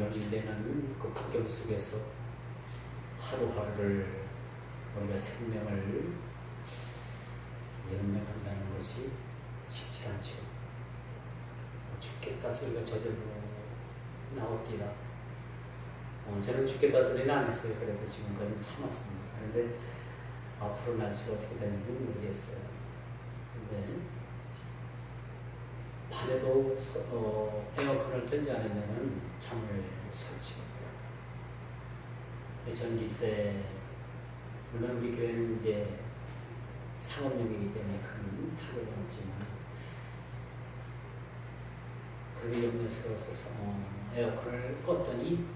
연인되는 그 국경 속에서 하루하루를 우리가 생명을 연명한다는 것이 쉽지 않죠. 죽겠다 소리가 저절로 나옵니다. 저는 죽겠다 소리는 안 했어요. 그래도 지금까지 참았습니다. 그런데 앞으로 날씨가 어떻게 되는지 모르겠어요. 근데 밤에도 에어컨을 틀지 않으면 잠을 설치거든요. 전기세, 물론 우리 교회는 이제 상업용이기 때문에 큰 타격은 없지만 그 염려스러워서 에어컨을 껐더니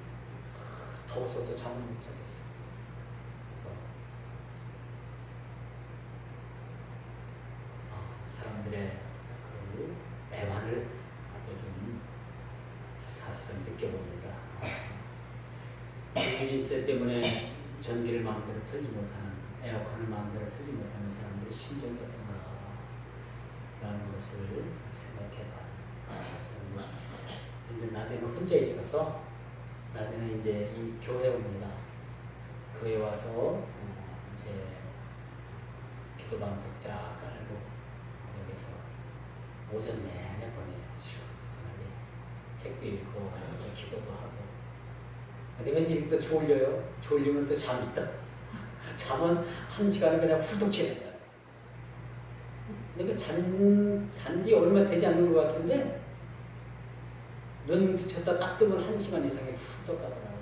더워서 또 잠을 못 자겠어요. 그래서 사람들의 그 애환을 요즘 사실은 느껴봅니다. 전기세 때문에 전기를 마음대로 틀지 못하는, 에어컨을 마음대로 틀지 못하는 사람들의 심정이 어떤가 라는 것을 생각해봐요. 이제 낮에는 혼자 있어서 낮에는 이제 이 교회 옵니다. 교회 와서 이제 기도방석 쫙 깔고 여기서 오전 내내 보내요. 시원하게 책도 읽고 기도도 하고. 근데 왠지 또 졸려요. 졸리면 또 잠이 있다. 잠은 1시간을 그냥 훌떡 치는 거야. 근데 그 잔지 얼마 되지 않는 것 같은데 눈 붙였다 딱 뜨면 1시간 이상이 훌떡 가더라고요.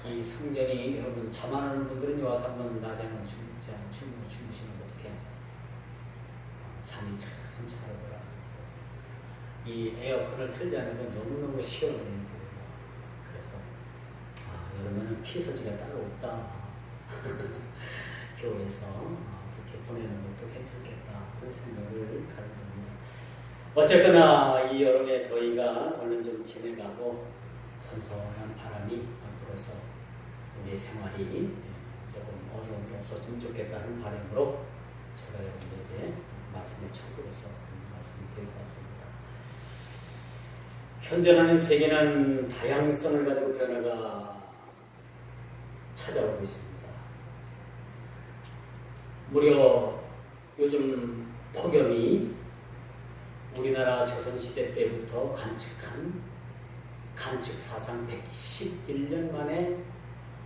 이 성전이 여러분 잠 안 오는 분들은 와서 한번 낮에 한번 주무시는 것도 괜찮아요. 잠이 참 잘 오더라고요. 이 에어컨을 틀지 않아도 너무너무 시원해요. 그래서 여러분은 피서지가 따로 없다. 교회에서 이렇게 보내는 것도 괜찮겠다. 그런 생각을 가지고 있습니다. 어쨌거나 이 여름의 더위가 얼른 좀 지내가고 선선한 바람이 불어서 우리 생활이 조금 어려운 게 없었으면 좋겠다는 바람으로 제가 여러분들에게 말씀의 천국에서 말씀을 드리고 왔습니다. 현존하는 세계는 다양성을 가지고 변화가 찾아오고 있습니다. 무려 요즘 폭염이 우리나라 조선시대 때부터 관측한 관측 사상 111년 만에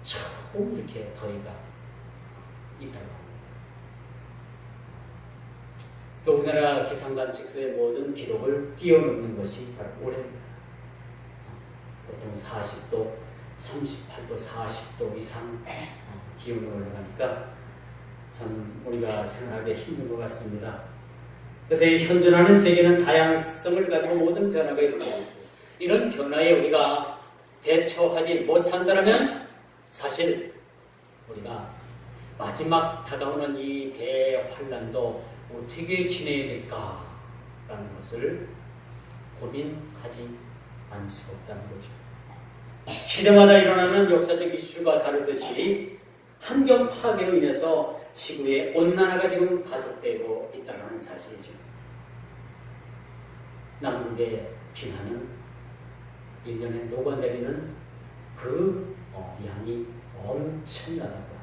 처음 이렇게 더위가 있다고 합니다. 우리나라 기상관측소의 모든 기록을 뛰어넘는 것이 바로 올해입니다. 보통 40도, 38도, 40도 이상 기온이 올라가니까 참 우리가 생활하기 힘든 것 같습니다. 그래서 이 현존하는 세계는 다양성을 가지고 모든 변화가 일어나고 있습니다. 이런 변화에 우리가 대처하지 못한다면 사실 우리가 마지막 다가오는 이 대환란도 어떻게 지내야 될까라는 것을 고민하지 않을 수가 없다는 거죠. 시대마다 일어나는 역사적 이슈가 다르듯이 환경 파괴로 인해서 지구의 온난화가 지금 가속되고 있다는 사실이죠. 남극의 빙하는 1년에 녹아내리는 그 양이 엄청나다고 합니다.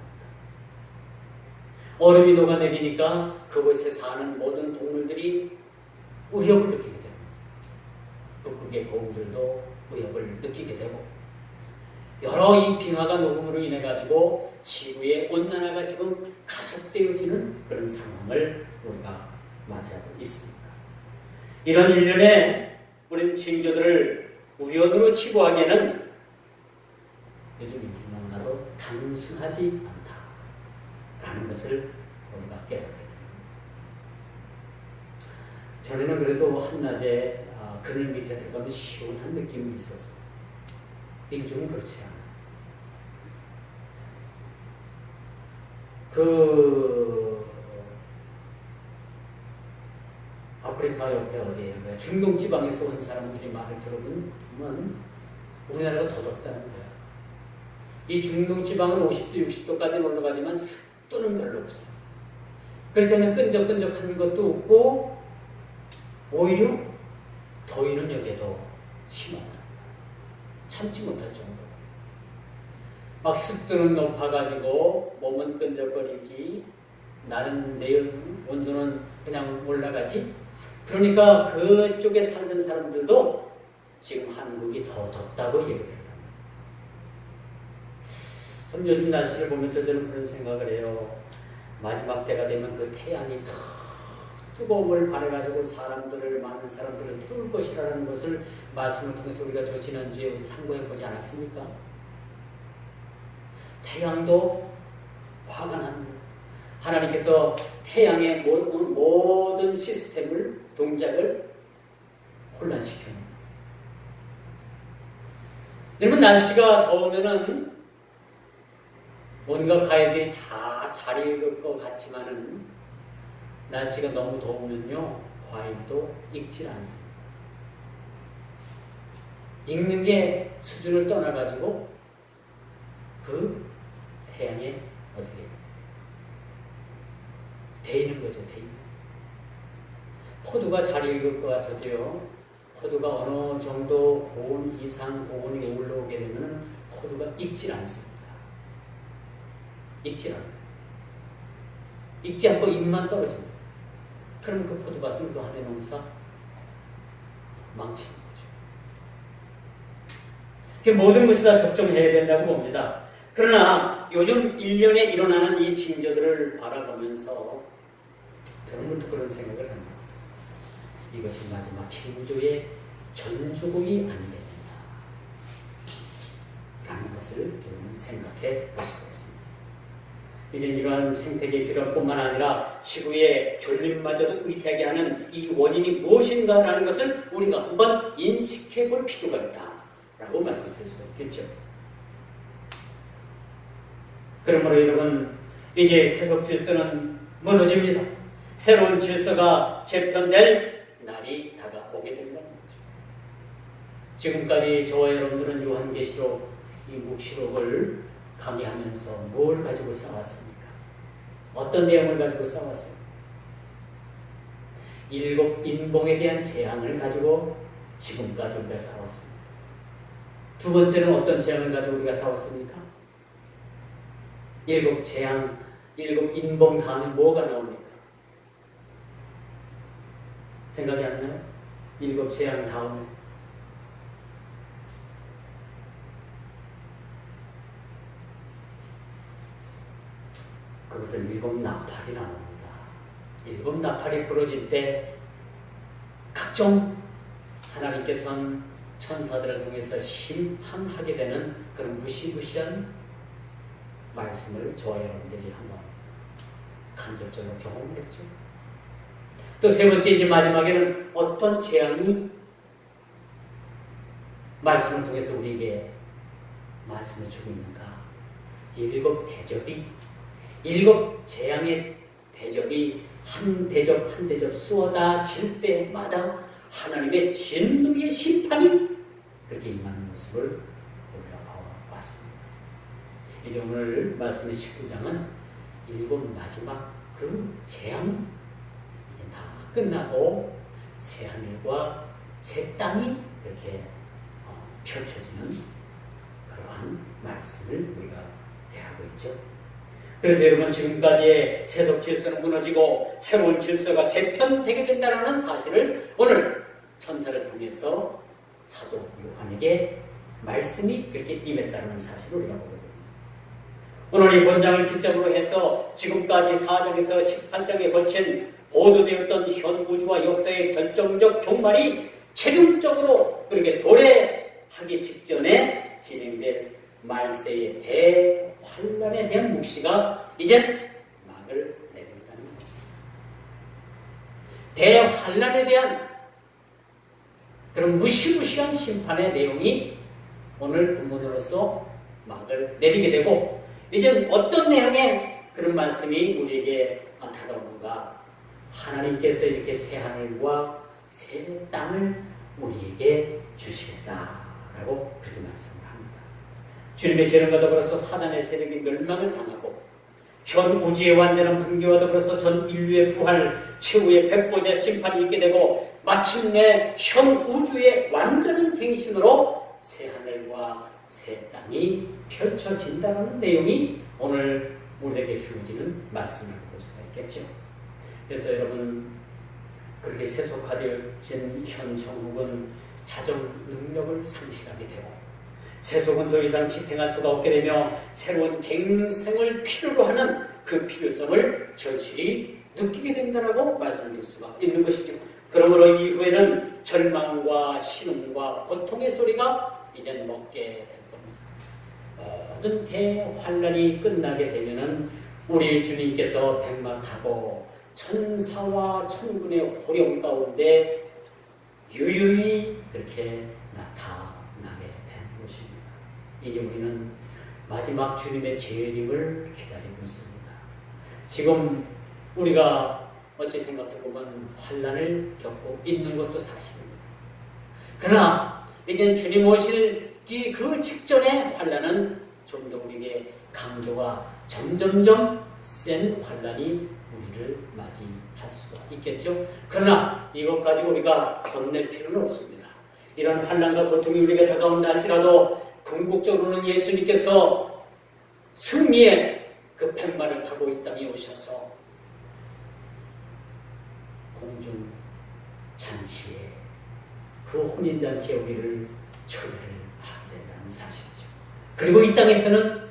얼음이 녹아내리니까 그곳에 사는 모든 동물들이 위협을 느끼게 됩니다. 북극의 고우들도 위협을 느끼게 되고 여러 이 빙하가 녹음으로 인해 가지고 지구의 온난화가 지금 가속되어지는 그런 상황을 우리가 맞이하고 있습니다. 이런 일련에 우리는 징조들을 우연으로 치부하기에는 요즘 인간도 단순하지 않다라는 것을 우리가 깨닫게 됩니다. 전에는 그래도 한낮에 그늘 밑에 들어가면 시원한 느낌이 있었어요. 요즘은 그렇지 않아요. 아프리카 옆에 어디에 중동 지방에서 온 사람들이 말을 들어보면 우리나라가 더 덥다는 거야. 이 중동 지방은 50도, 60도까지 올라가지만 습도는 별로 없어요. 그렇기 때문에 끈적끈적한 것도 없고 오히려 더위는 여기에 더 심하다. 참지 못할 정도로. 막 습도는 높아가지고 몸은 끈적거리지, 나는 내 온도는 그냥 올라가지. 그러니까 그쪽에 살던 사람들도 지금 한국이 더 덥다고 얘기를 합니다. 참 요즘 날씨를 보면서 저는 그런 생각을 해요. 마지막 때가 되면 그 태양이 더 뜨거움을 발해가지고 많은 사람들을 태울 것이라는 것을 말씀을 통해서 우리가 저 지난주에 상고해 보지 않았습니까? 태양도 화가 납니다. 하나님께서 태양의 모든 시스템을, 동작을 혼란시켜요. 여러분, 날씨가 더우면은 온갖 과일들이 다 잘 익을 것 같지만은 날씨가 너무 더우면요, 과일도 익질 않습니다. 익는 게 수준을 떠나가지고 그 태양에 어떻게 데이는 거죠, 데이는. 포도가 잘 익을 것 같아도요, 포도가 어느 정도 고온 이상 고온이 올라오게 되면 포도가 익질 않습니다. 익질 않아요. 익지 않고 잎만 떨어집니다. 그럼 그 포도밭은 그 한 해 농사 망치는 거죠. 모든 것이 다 적정해야 된다고 봅니다. 그러나 요즘 1년에 일어나는 이 징조들을 바라보면서 저는 그런 생각을 합니다. 이것이 마지막 징조의 전조국이 아니겠는가 라는 것을 여러분 생각해 볼 수가 있습니다. 이제 이러한 생태계 변화뿐만 아니라 지구의 존립마저도 위태하게 하는 이 원인이 무엇인가라는 것을 우리가 한번 인식해 볼 필요가 있다라고 말씀드릴 수가 있겠죠. 그러므로 여러분, 이제 세속 질서는 무너집니다. 새로운 질서가 재편될 날이 다가오게 된다는 거죠. 지금까지 저와 여러분들은 요한계시록 이 묵시록을 강의하면서 뭘 가지고 싸웠습니까? 어떤 내용을 가지고 싸웠어요? 7 인봉에 대한 재앙을 가지고 지금까지 우리가 싸웠습니다. 두 번째는 어떤 재앙을 가지고 우리가 싸웠습니까? 7 재앙, 7 인봉 다음에 뭐가 나옵니까? 생각이 안 나요? 7 재앙 다음에 그것은 7 나팔이 나옵니다. 7 나팔이 부러질 때 각종 하나님께서는 천사들을 통해서 심판하게 되는 그런 무시무시한 말씀을 저와 여러분들이 한번 간접적으로 경험을 했죠. 또 세 번째, 이제 마지막에는 어떤 재앙이 말씀을 통해서 우리에게 말씀을 주고 있는가? 7 대접이, 7 재앙의 대접이 한 대접 한 대접 쏟아질 때마다 하나님의 진노의 심판이 그렇게 임하는 모습을 우리가 봐왔습니다. 이제 오늘 말씀의 19장은 7 마지막 그 재앙이 이제 다 끝나고 새 하늘과 새 땅이 그렇게 펼쳐지는 그러한 말씀을 우리가 대하고 있죠. 그래서 여러분, 지금까지의 세속 질서는 무너지고 새로운 질서가 재편되게 된다는 사실을 오늘 천사를 통해서 사도 요한에게 말씀이 그렇게 임했다는 사실을 우리가 보게 됩니다. 오늘 이 본장을 기점으로 해서 지금까지 4장에서 18장에 걸친 보도되었던 현 우주와 역사의 결정적 종말이 최종적으로 그렇게 도래하기 직전에 진행될 말세의 대환란에 대한 묵시가 이제 막을 내린다는 겁니다. 대환란에 대한 그런 무시무시한 심판의 내용이 오늘 본문으로서 막을 내리게 되고, 이제 어떤 내용의 그런 말씀이 우리에게 다가오는가? 하나님께서 이렇게 새 하늘과 새 땅을 우리에게 주시겠다라고 그렇게 말씀을 합니다. 주님의 재림과 더불어서 사단의 세력이 멸망을 당하고 현 우주의 완전한 붕괴와 더불어서 전 인류의 부활, 최후의 백보자 심판이 있게 되고 마침내 현 우주의 완전한 행신으로 새 하늘과 새 땅이 펼쳐진다는 내용이 오늘 우리에게 주어지는 말씀을 볼 수가 있겠죠. 그래서 여러분, 그렇게 세속화되어진 현 정국은 자정 능력을 상실하게 되고 세속은 더 이상 지탱할 수가 없게 되며 새로운 갱생을 필요로 하는 그 필요성을 절실히 느끼게 된다라고 말씀드릴 수가 있는 것이죠. 그러므로 이후에는 절망과 신음과 고통의 소리가 이제 먹게 될 겁니다. 모든 대환란이 끝나게 되면은 우리 주님께서 백마 타고 천사와 천군의 호령 가운데 유유히 그렇게 나타나게 된 것입니다. 이제 우리는 마지막 주님의 재림을 기다리고 있습니다. 지금 우리가 어찌 생각해보면 환란을 겪고 있는 것도 사실입니다. 그러나 이제 주님 오실 그 직전의 환란은 좀 더 우리에게 강도가 점점점 센 환란이 우리를 맞이할 수가 있겠죠. 그러나 이것 가지고 우리가 겁낼 필요는 없습니다. 이런 환란과 고통이 우리에게 다가온다 할지라도 궁극적으로는 예수님께서 승리의 그 팻말을 타고 이 땅에 오셔서 공중 잔치에 그 혼인 잔치에 우리를 초대를 하게 된다는 사실이죠. 그리고 이 땅에서는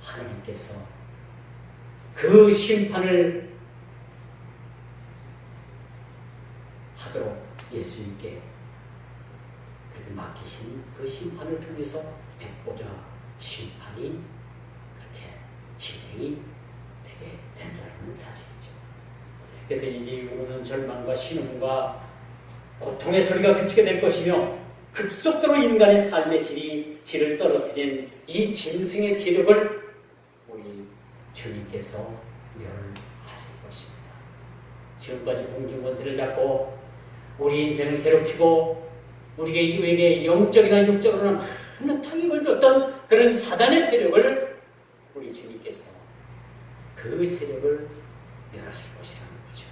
하나님께서 그 심판을 하도록 예수님께 그렇게 맡기신 그 심판을 통해서 백보자 심판이 그렇게 진행이 되게 된다는 사실이죠. 그래서 이제 이후로는 절망과 신음과 고통의 소리가 그치게 될 것이며 급속도로 인간의 삶의 질을 떨어뜨린 이 짐승의 세력을 우리 주님께서 멸하실 것입니다. 지금까지 공중권세를 잡고 우리 인생을 괴롭히고 우리에게 영적이나 육적으로나 많은 타격을 줬던 그런 사단의 세력을 우리 주님께서 그 세력을 멸하실 것이라는 거죠.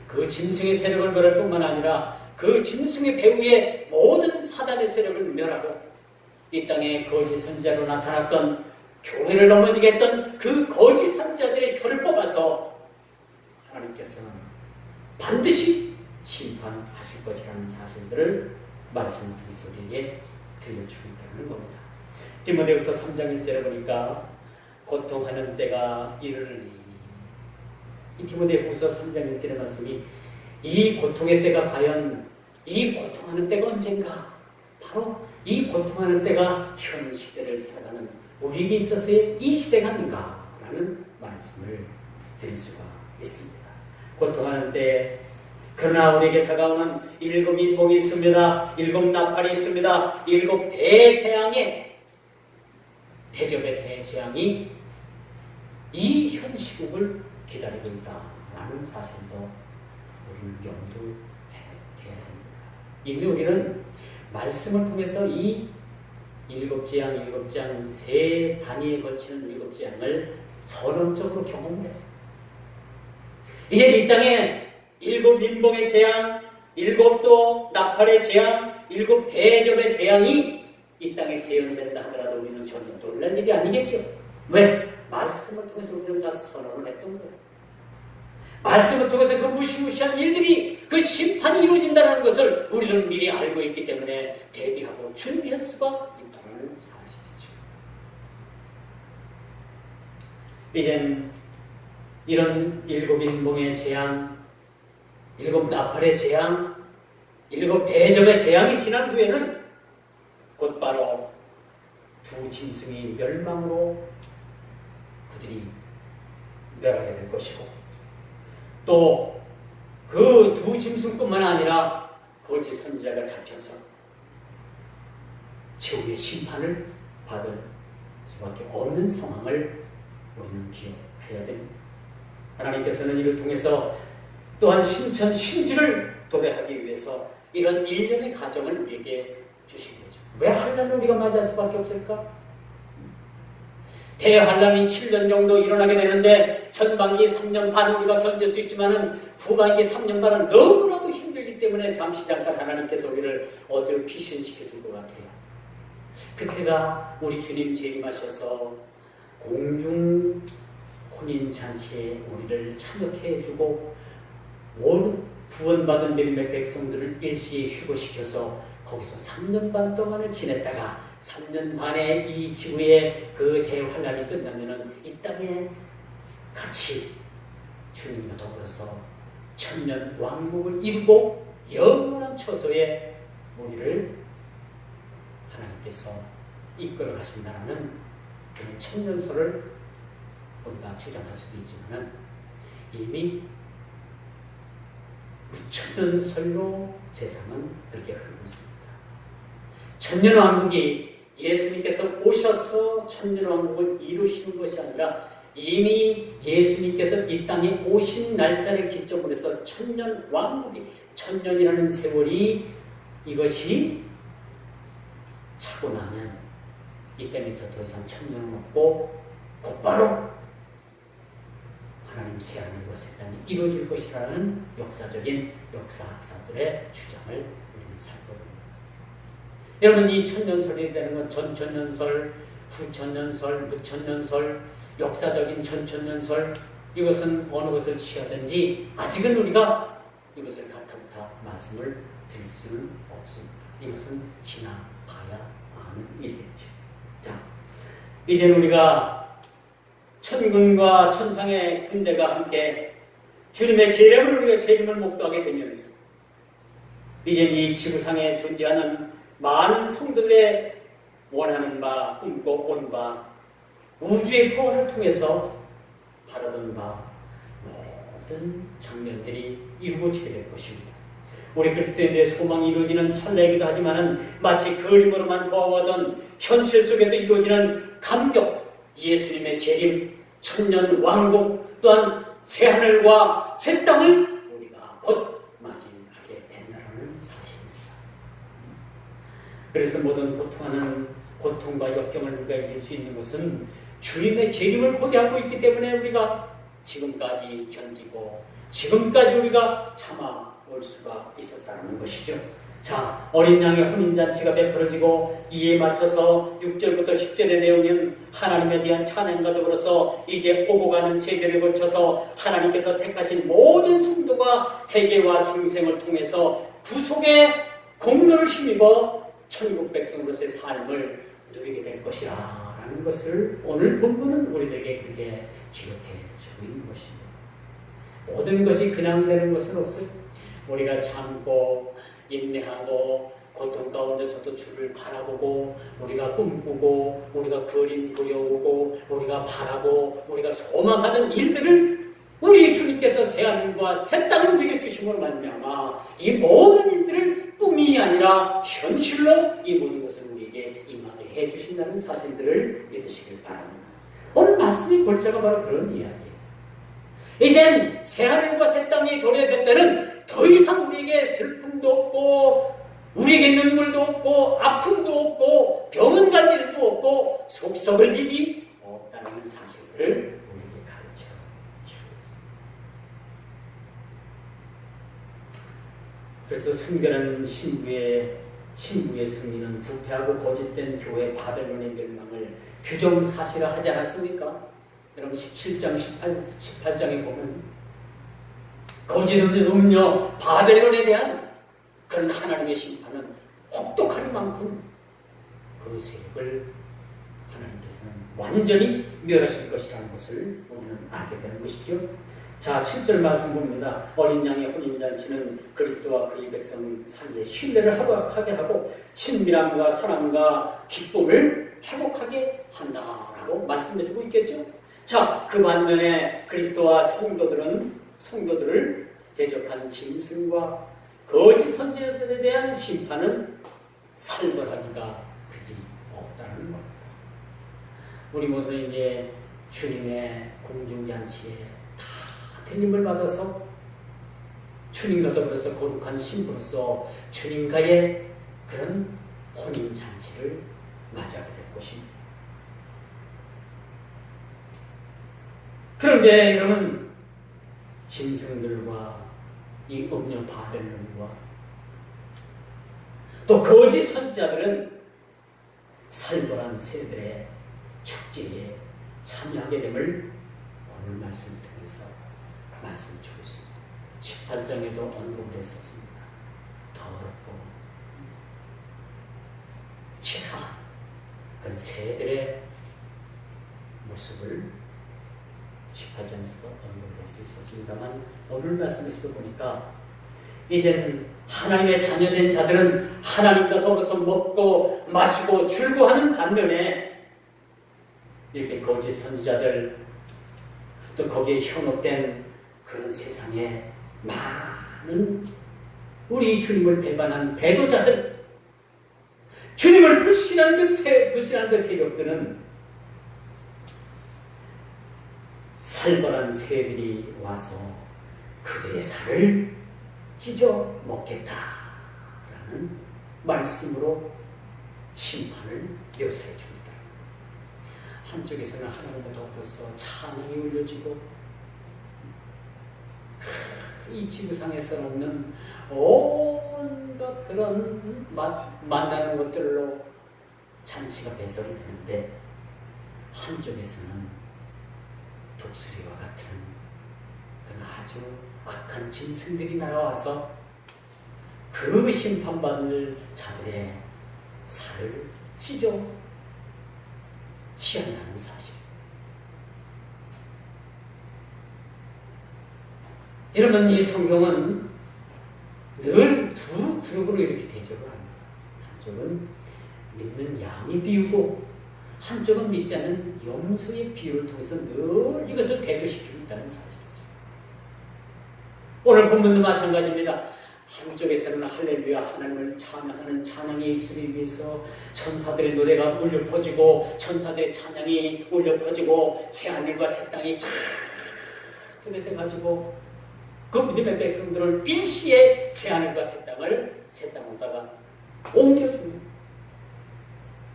그 짐승의 세력을 멸할 뿐만 아니라 그 짐승의 배후의 모든 사단의 세력을 멸하고 이 땅에 거짓 선지자로 나타났던 교회를 넘어지게 했던 그 거짓 선지자들의 혀를 뽑아서 하나님께서는 반드시 심판하실 것이라는 사실들을 말씀을 통해서 우리에게 들려주고 있다는 겁니다. 디모데후서 3장 1절에 보니까 고통하는 때가 이르리니, 이 디모데후서 3장 1절의 말씀이 이 고통의 때가 과연 이 고통하는 때가 언젠가? 바로 이 고통하는 때가 현 시대를 살아가는 우리에게 있어서의 이 시대가 아닌가? 라는 말씀을 드릴 수가 있습니다. 고통하는 때, 그러나 우리에게 다가오는 7 인복이 있습니다. 7 나팔이 있습니다. 7 대재앙의 대접의 대재앙이 이 현 시국을 기다리고 있다라는 사실도 우리는 염두에 둬야 됩니다. 이미 우리는 말씀을 통해서 이 7재앙, 7장, 3단위에 거치는 7재앙을 선언적으로 경험을 했습니다. 이제 이 땅에 7 민봉의 재앙, 7도 나팔의 재앙, 7 대접의 재앙이 이 땅에 재현된다 하더라도 우리는 전혀 놀랄 일이 아니겠죠. 왜? 말씀을 통해서 우리는 다 선언을 했던 거예요. 말씀을 통해서 그 무시무시한 일들이, 그 심판이 이루어진다는 것을 우리는 미리 알고 있기 때문에 대비하고 준비할 수가 있다는 사실이죠. 이젠 이런 7 인봉의 재앙, 7 나팔의 재앙, 7 대접의 재앙이 지난 후에는 곧바로 2 짐승이 멸망으로 그들이 멸하게 될 것이고, 또 그 2 짐승뿐만 아니라 거짓 선지자가 잡혀서 최후의 심판을 받을 수밖에 없는 상황을 우리는 기억해야 됩니다. 하나님께서는 이를 통해서 또한 신천 신지를 도래하기 위해서 이런 일련의 과정을 우리에게 주신 거죠. 왜 환란을 우리가 맞이할 수밖에 없을까? 대환란이 7년 정도 일어나게 되는데 전반기 3년 반 우리가 견딜 수 있지만은 후반기 3년 반은 너무나도 힘들기 있기 때문에 잠시 잠깐 하나님께서 우리를 어디로 피신시켜 줄 것 같아요. 그때가 우리 주님 재림하셔서 공중 혼인잔치에 우리를 참여케 해주고 온 구원받은 몇몇 백성들을 일시에 휴거시켜서 거기서 3년 반 동안을 지냈다가 3년 반에 이 지구의 그 대환란이 끝나면은 이 땅에 같이 주님과 더불어서 천년 왕국을 이루고 영원한 처소에 우리를 하나님께서 이끌어 가신다는 그런 천년설을 우리가 주장할 수도 있지만 이미 무천년설로 세상은 그렇게 흐르고 있습니다. 천년왕국이 예수님께서 오셔서 천년왕국을 이루시는 것이 아니라 이미 예수님께서 이 땅에 오신 날짜를 기점으로 해서 천년왕국이, 천년이라는 세월이 이것이 차고 나면 이 땅에서 더 이상 천년은 없고 곧바로 하나님 새하늘과 새 땅이 이루어질 것이라는 역사적인 역사학자들의 주장을 우리는 살펴봅니다. 여러분, 이 천년설이 되는 건 전천년설, 후천년설, 무천년설, 역사적인 전천년설, 이것은 어느 것을 취하든지 아직은 우리가 이것을 가타부타 말씀을 드릴 수는 없습니다. 이것은 지나봐야 아는 일이겠죠. 자, 이제는 우리가 천군과 천상의 군대가 함께 주님의 재림을 목도하게 되면서 이제 이 지구상에 존재하는 많은 성도들의 원하는 바, 꿈꿔 온 바, 우주의 구원을 통해서 바라던 바 모든 장면들이 이루어지게 될 것입니다. 우리 그리스도인들의 소망이 이루어지는 찰나이기도 하지만 마치 그림으로만 보아오던 현실 속에서 이루어지는 감격, 예수님의 재림, 천년 왕국, 또한 새하늘과 새 땅을 우리가 곧 맞이하게 된다는 사실입니다. 그래서 모든 고통하는 고통과 역경을 우리가 이길 수 있는 것은 주님의 재림을 고대하고 있기 때문에 우리가 지금까지 견디고 지금까지 우리가 참아올 수가 있었다는 것이죠. 자, 어린 양의 혼인잔치가 베풀어지고 이에 맞춰서 6절부터 10절의 내용은 하나님에 대한 찬양과 더불어서 이제 오고 가는 세대를 거쳐서 하나님께서 택하신 모든 성도가 회개와 중생을 통해서 구속의 공로를 힘입어 천국 백성으로서의 삶을 누리게 될 것이라 라는 것을 오늘 본문은 우리들에게 그렇게 기록해 주고 있는 것입니다. 모든 것이 그냥 되는 것은 없어요. 우리가 참고 인내하고 고통 가운데서도 주를 바라보고 우리가 꿈꾸고 우리가 그림 그려오고 우리가 바라고 우리가 소망하는 일들을 우리 주님께서 새하늘과 새 땅을 우리에게 주심으로 말미암아 이 모든 일들을 꿈이 아니라 현실로 이 모든 것을 우리에게 임하게 해주신다는 사실들을 믿으시길 바랍니다. 오늘 말씀의 골자가 바로 그런 이야기예요. 이젠 새하늘과 새 땅이 도래될 때는 더 이상 우리에게 슬픔도 없고 우리에게 눈물도 없고 아픔도 없고 병은 갈 일도 없고 속 썩을 일이 없다는 사실을 우리에게 가르쳐 주고 있습니다. 그래서 순결한 신부의 승리는 부패하고 거짓된 교회 바벨론의 멸망을 규정사실화 하지 않았습니까? 여러분 17장 18장에 보면 거짓 없는 음녀 바벨론에 대한 그런 하나님의 심판은 혹독하리만큼 그 세력을 하나님께서는 완전히 멸하실 것이라는 것을 우리는 알게 되는 것이죠. 자, 7절 말씀 봅니다. 어린 양의 혼인잔치는 그리스도와 그의 백성 사이에 신뢰를 회복하게 하고 친밀함과 사랑과 기쁨을 회복하게 한다라고 말씀해주고 있겠죠. 자, 그 반면에 그리스도와 성도들을 대적한 짐승과 거짓 선지자들에 대한 심판은 살벌하기가 그지 없다는 겁니다. 우리 모두는 이제 주님의 공중잔치에 다 들림을 받아서 주님과 더불어서 거룩한 신부로서 주님과의 그런 혼인잔치를 맞이하게 될 것입니다. 그런데 여러분, 짐승들과 이 음녀 바벨론과 또 거짓 선지자들은 살벌한 새들의 축제에 참여하게 됨을 오늘 말씀을 통해서 말씀을 주고 있습니다. 18장에도 언급을 했었습니다. 더럽고 치사한 그런 새들의 모습을 18장에서도 언급할 수 있었습니다만 오늘 말씀에서도 보니까 이제는 하나님의 자녀된 자들은 하나님과 더불어서 먹고 마시고 즐거워하는 반면에 이렇게 거짓 선지자들 또 거기에 현혹된 그런 세상에 많은 우리 주님을 배반한 배도자들, 주님을 불신한 그 세력들은 살벌한 새들이 와서 그들의 살을 찢어 먹겠다라는 말씀으로 심판을 묘사해 줍니다. 한쪽에서는 하나님과 더불어서 찬양이 울려지고 이 지구상에서 없는 온갖 그런 만나는 것들로 잔치가 배설이 되는데 한쪽에서는 독수리와 같은 그런 아주 악한 짐승들이 날아와서 그 심판받을 자들의 살을 찢어 취한다는 사실. 여러분, 이 성경은 늘 두 그룹으로 이렇게 대조를 합니다. 한쪽은 믿는 양이 비우고 한쪽은 믿지 않는 염소의 비유를 통해서 늘 이것을 대조시키고 있다는 사실이죠. 오늘 본문도 마찬가지입니다. 한쪽에서는 할렐루야 하나님을 찬양하는 찬양의 입술에 위해서 천사들의 노래가 울려 퍼지고 천사들의 찬양이 울려 퍼지고 새하늘과 새 땅이 쫙 뚜렷해 가지고 그 믿음의 백성들을 일시에 새하늘과 새 땅으로다가 옮겨줍니다.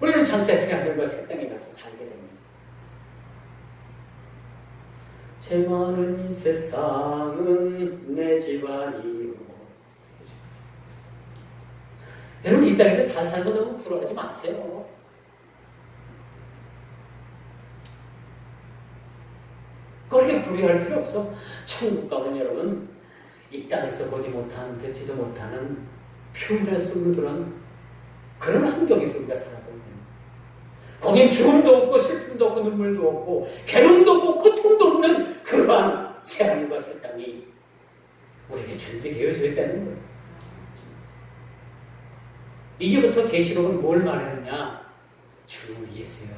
우리는 장차 새하늘과 새 땅에 가서 살게 됩니다. 제 많은 이 세상은 내 집안이요. 여러분, 이 땅에서 잘 살고 너무 부러워하지 마세요. 그렇게 두려워할 필요 없어. 천국 가면 여러분, 이 땅에서 보지 못한, 듣지도 못하는, 표현할 수 없는 그런 환경에서 우리가 살아가고 있는 거예요. 거긴 죽음도 없고 슬픔도 없고 눈물도 없고 괴로움도 없고 고통도 없는 그러한 새하늘과 새 땅이 우리에게 준비되어져 있다는 거예요. 이제부터 계시록은 뭘 말하느냐? 주 예수여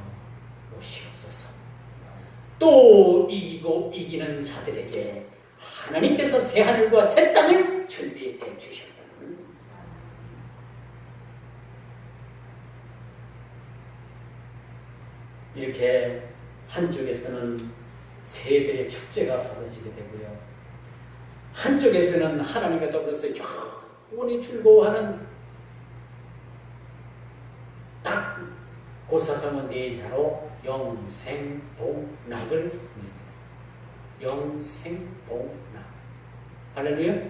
오시옵소서. 또 이기고 이기는 자들에게 하나님께서 새하늘과 새 땅을 준비해 주셨다는 이렇게 한쪽에서는 새들의 축제가 벌어지게 되고요. 한쪽에서는 하나님과 더불어서 영원히 즐거워하는 딱 고사성어 네 자로 영생복락을 줍니다. 영생복락. 할렐루야.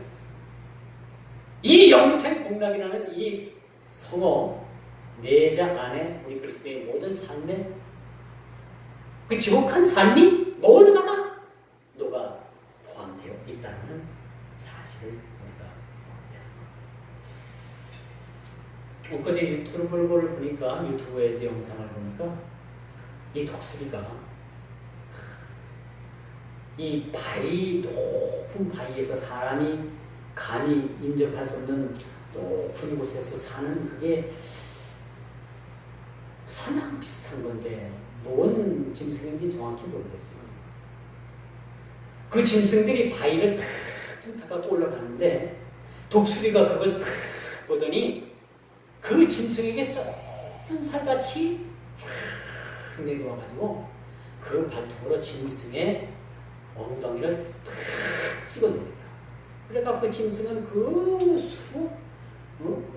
이 영생복락이라는 이 성어 네 자 안에 우리 그리스도의 모든 삶에 그 지옥한 삶이 모두가 다 녹아 포함되어 있다는 사실을 우리가 봅니다. 엊그제 유튜브를 보니까 유튜브에서 영상을 보니까 이 독수리가 이 바위, 높은 바위에서 사람이 감히 인접할 수 없는 높은 곳에서 사는 그게 사냥 비슷한 건데 뭔 짐승인지 정확히 모르겠어요. 그 짐승들이 바위를 탁 탁 올라가는데 독수리가 그걸 탁 보더니 그 짐승에게 쏘는 살같이 쫙 내려와가지고 그 발톱으로 짐승의 엉덩이를 탁 찍어냅니다. 그래서 그 짐승은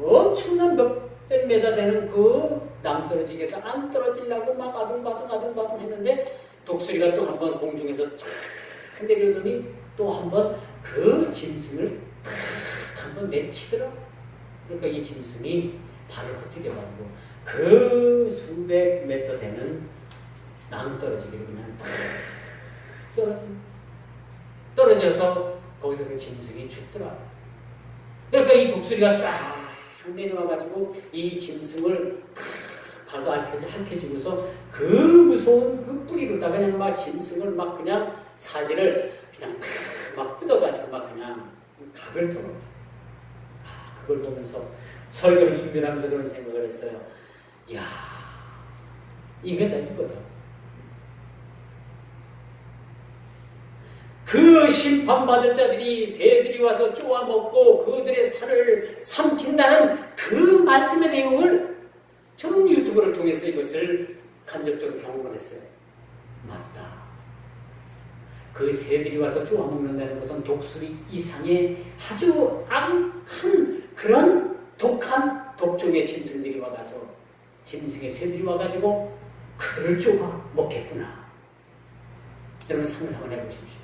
엄청난 몇백 메다 되는 그 낭떠러지기에서 안 떨어지려고 막 아둥바둥 했는데 독수리가 또 한 번 공중에서 쫙 내려오더니 또 한 번 그 짐승을 탁 한 번 내치더라. 그러니까 이 짐승이 발을 헛디뎌가지고 그 수백 미터 되는 나무 떨어지기로 그냥 떨어져서 거기서 그 짐승이 죽더라. 그러니까 이 독수리가 쫙 내려와가지고 이 짐승을 발도 핥혀주고서 그 무서운 그 뿌리로다가 그냥 막 짐승을 막 그냥 사지를 그냥 막 뜯어가지고 막 그냥 각을 털어. 그걸 보면서 설교를 준비하면서 그런 생각을 했어요. 이야, 이거다. 그 심판받을 자들이 새들이 와서 쪼아먹고 그들의 살을 삼킨다는 그 말씀의 내용을 저는 유튜브를 통해서 이것을 간접적으로 경험을 했어요. 맞다. 그 새들이 와서 쪼아먹는다는 것은 독수리 이상의 아주 악한 그런 독한 독종의 짐승들이 와가서 짐승의 새들이 와가지고 그들을 쪼아 먹겠구나. 여러분 상상을 해보십시오.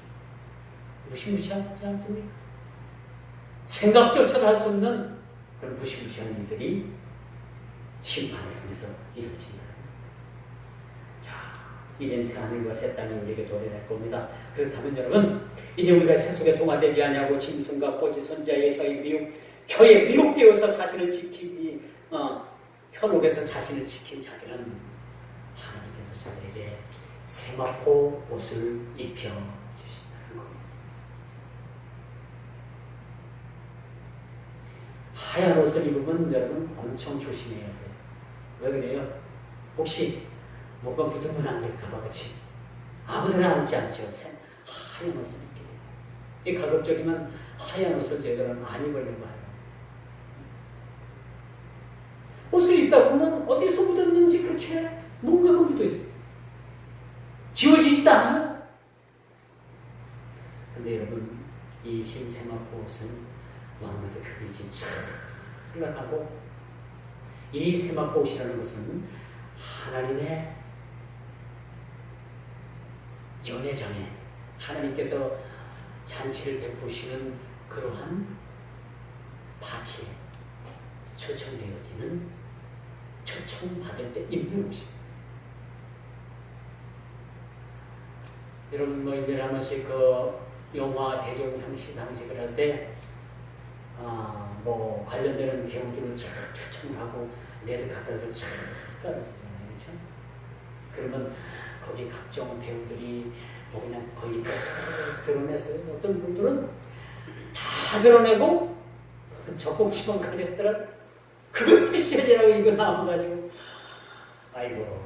무시무시하지 않습니까? 생각조차도 할 수 없는 그런 무시무시한 일들이 심판을 통해서 이루어집니다. 자, 이젠 새하늘과 새 땅이 우리에게 도래할 겁니다. 그렇다면 여러분, 이제 우리가 세속에 동화되지 않냐고 짐승과 거짓 선지자의 혀에 미혹되어서 자신을 지키지, 현혹에서 자신을 지킨 자들은 하나님께서 저들에게 세마포 옷을 입혀 하얀 옷을 입으면 여러분 엄청 조심해야 돼요. 왜 그래요? 혹시 뭐가 묻으면 안 될까봐, 그치? 아무데나 앉지 않죠. 하얀 옷을 입게 돼요. 이 가급적이면 하얀 옷을 저희들은 안 입으려고 해요. 옷을 입다 보면 어디서 묻었는지 그렇게 뭔가가 묻어 있어요. 지워지지도 않아요. 근데 여러분, 이 흰 세마포 옷은 왕마다 그 빛이 쫙 흘러가고, 이 세마포 옷이라는 것은 하나님의 연회장에 하나님께서 잔치를 베푸시는 그러한 파티에 초청되어지는, 초청받을 때 입는 옷입니다. 여러분 뭐 1년에 한 번씩 그 영화 대종상 시상식을 할 때 뭐 관련되는 배우들을 쫙 추천을 하고 레드 카펫을 쫙 깔아주잖아요. 그렇죠? 그러면 거기 각종 배우들이 뭐 그냥 거의 다 드러냈어요. 어떤 분들은 다 드러내고 젖꼭지만 가렸더라. 그걸 패션이라고 이거 나와가지고 아이고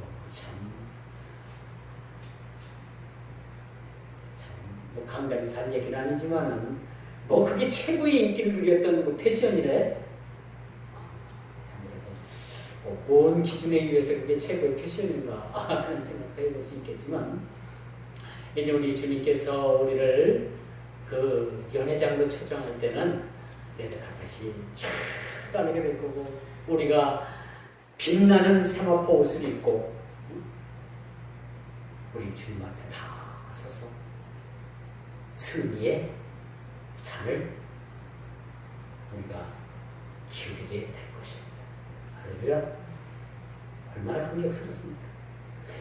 뭐 강단이 산 얘기는 아니지만은 뭐 그게 최고의 인기를 누렸던 그 패션이래. 그래서 본 기준에 의해서 그게 최고의 패션인가 그런 생각도 해볼 수 있겠지만, 이제 우리 주님께서 우리를 그 연회장으로 초청할 때는 레드카펫이 쫙 깔게 될 거고, 우리가 빛나는 세마포 옷을 입고 우리 주님 앞에 다 서서 승리의 잔을 우리가 기울이게 될 것입니다. 할렐루야. 얼마나 감격스럽습니까?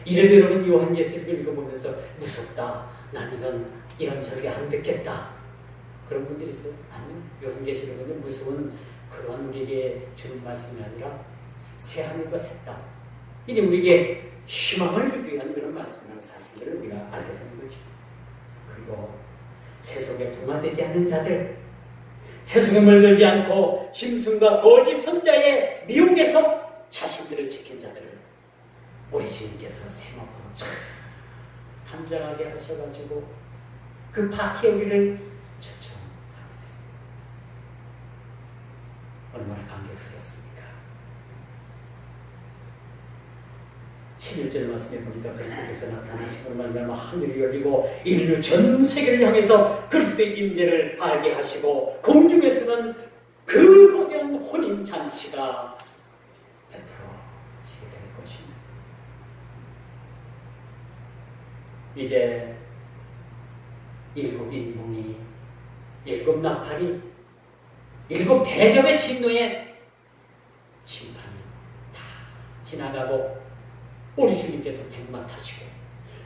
이래도 여러분 요한계시록을 읽어보면서 무섭다, 난 이런 소리 안 듣겠다, 그런 분들이 있어요? 아니요. 요한계시록은 무서운 그런 우리에게 주는 말씀이 아니라 새하늘과 새 땅, 이제 우리에게 희망을 주기 위한 그런 말씀이라는 사실을 우리가 알게 되는 거죠. 그리고 세속에 동화되지 않는 자들, 세속에 물들지 않고 짐승과 거짓 선자의 미혹에서 자신들을 지킨 자들을 우리 주님께서 세마포로 참 단장하게 하셔가지고 그 파티에 우리를 초청합니다. 얼마나 감격스럽습니까? 11절 말씀에 보니까 그리스도께서 나타나시고 말미암아 하늘이 열리고 인류 전 세계를 향해서 그리스도의 임재를 알게 하시고 공중에서는 그 거대한 혼인잔치가 베풀어지게 될 것입니다. 이제 일곱 인봉이, 일곱 나팔이, 일곱 대접의 진노의 심판이 지나가고 우리 주님께서 백마 타시고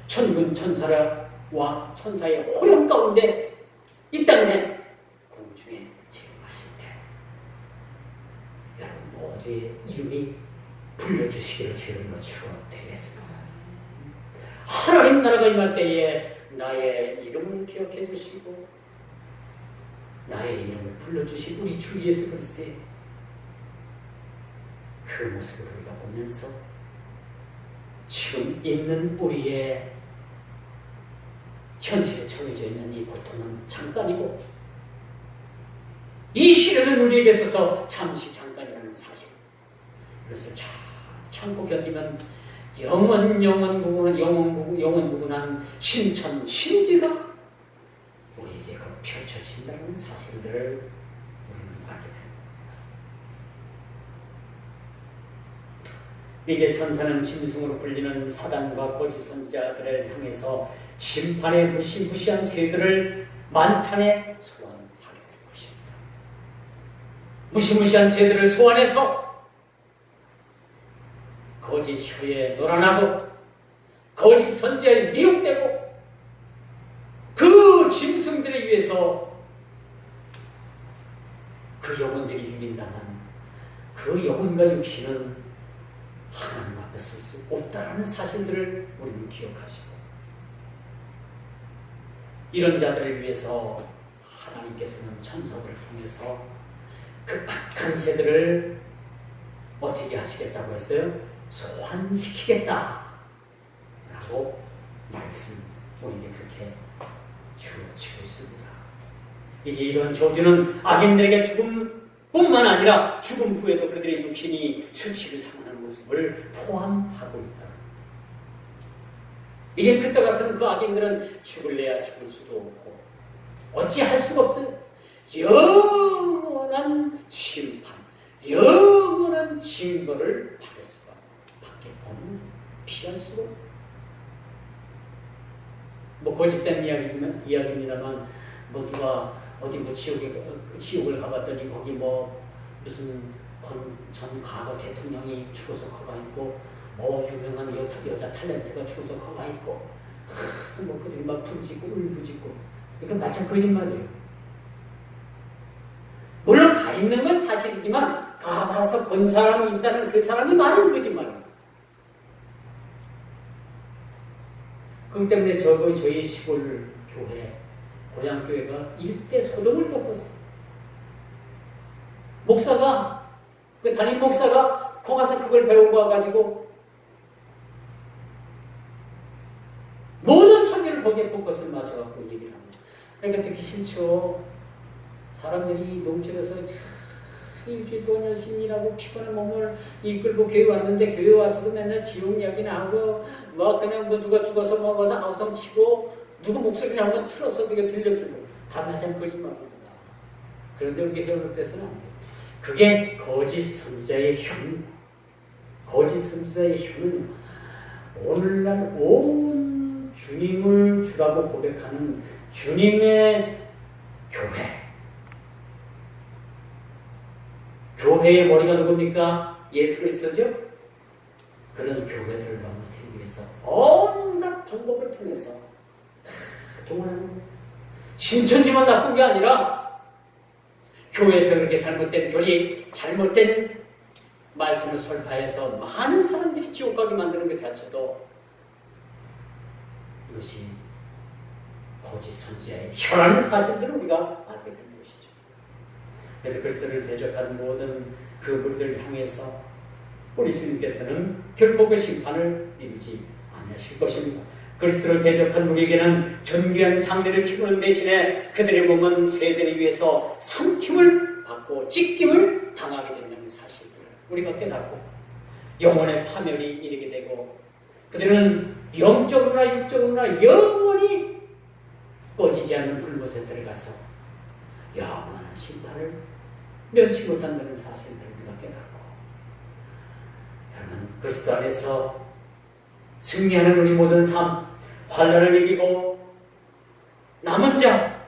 천군 천사와 천사의 호령 가운데 이 땅에 공중에 재림하실 때 여러분 모두의 이름이 불려주시기를 주님으로 축원드리겠습니다. 하나님 나라가 임할 때에 나의 이름을 기억해 주시고 나의 이름을 불러주신 우리 주 예수 그리스도의 그 모습을 우리가 보면서 지금 있는 우리의 현실에 처해져 있는 이 고통은 잠깐이고 이 시련은 우리에게 있어서 잠시 잠깐이라는 사실, 그것을 잘 참고 견디면 영원 무궁한 신천 신지가 우리에게 곧 펼쳐진다는 사실들을 우리는 알게 됩니다. 이제 천사는 짐승으로 불리는 사단과 거짓 선지자들을 향해서 심판의 무시무시한 새들을 만찬에 소환하게 될 것입니다. 무시무시한 새들을 소환해서 거짓 혀에 놀아나고 거짓 선지자에 미혹되고 그 짐승들에 의해서 그 영혼들이 유린당한 그 영혼과 육신은 하나님 앞에 설 수 없다라는 사실들을 우리는 기억하시고, 이런 자들을 위해서 하나님께서는 천사들을 통해서 그 악한 새들을 어떻게 하시겠다고 했어요? 소환시키겠다 라고 말씀 우리에게 그렇게 주어지고 있습니다. 이제 이런 저주는 악인들에게 죽음뿐만 아니라 죽음 후에도 그들의 육신이 수치를 당하는 모습을 포함하고 있다. 이제 그때 가서는 그 악인들은 죽을래야 죽을 수도 없고 어찌할 수가 없어요. 영원한 심판, 영원한 징벌을 받을 수가 받겠다는, 피할 수가 없고, 뭐 거짓된 이야기입니다만 뭐 누가 어디 뭐 지옥을 가봤더니 거기 뭐 무슨 전 과거 대통령이 죽어서 거가 있고 뭐 유명한 여자 탤런트가 죽어서 거가 있고 뭐 그들이 막 부르짖고 울부짖고, 그러니까 마찬 거짓말이에요. 물론 가 있는 건 사실이지만 가봐서 본 사람이 있다는 그 사람이 많은 거짓말입니다. 그렇기 때문에 저희 시골 교회, 고향교회가 일대 소동을 겪었어요. 목사가, 그 담임 목사가 거 가서 그걸 배우고 와가지고 모든 설교를 거기에 볶것을 맞춰갖고 얘기를 합니다. 그러니까 듣기 싫죠. 사람들이 농촌에서 일주일 동안 열심히 일하고 피곤한 몸을 이끌고 교회 왔는데 교회 와서도 맨날 지옥 이야기나 하고 뭐 그냥 뭐 누가 죽어서 뭐 가서 아우성 치고 누구 목소리를 한번 틀어서 그게 들려주고 다 마찬 거짓말입니다. 그런데 우리 회원들께서는 안 돼요. 그게 거짓 선지자의 혐. 거짓 선지자의 혐은 오늘날 온 주님을 주라고 고백하는 주님의 교회. 교회의 머리가 누굽니까? 예수 그리스도죠? 그런 교회들을 넘어뜨리기 위해서 온갖 방법을 통해서 동원하는 거예요. 신천지만 나쁜 게 아니라 교회에서 그렇게 잘못된 교리, 잘못된 말씀을 설파해서 많은 사람들이 지옥 가게 만드는 것 자체도 이것이 거짓 선지자의 혈한 사실들을 우리가 알게 되는 것이죠. 그래서 그리스도를 대적하는 모든 그 무리들을 향해서 우리 주님께서는 결코 그 심판을 미루지 않으실 것입니다. 그리스도를 대적한 우리에게는 존귀한 장례를 치르는 대신에 그들의 몸은 세대를 위해서 삼킴을 받고 찢김을 당하게 된다는 사실들을 우리가 깨닫고 영혼의 파멸이 이르게 되고 그들은 영적으로나 육적으로나 영원히 꺼지지 않는 불못에 들어가서 영원한 심판을 면치 못한다는 사실들을 우리가 깨닫고, 여러분 그리스도 안에서 승리하는 우리 모든 삶, 환난을 이기고 남은 자,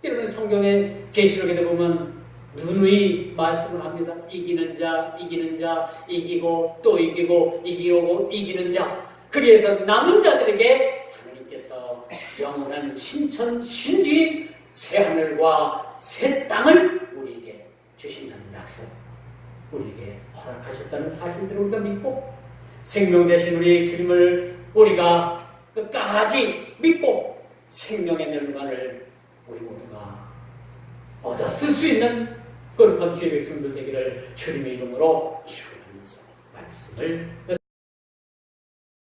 이러면 성경의 계시록에도 보면 누누이 말씀을 합니다. 이기는 자, 이기는 자, 이기고 또 이기고 이기고 이기는 자. 그래서 남은 자들에게 하나님께서 영원한 신천 신주인 새 하늘과 새 땅을 우리에게 주신다는 약속, 우리에게 허락하셨다는 사실들을 우리가 믿고 생명 되신 우리 주님을 우리가 끝까지 믿고 생명의 멸관을 우리 모두가 얻어 쓸 수 있는 거룩한 주의 백성들 되기를 주님의 이름으로 축원하면서 말씀을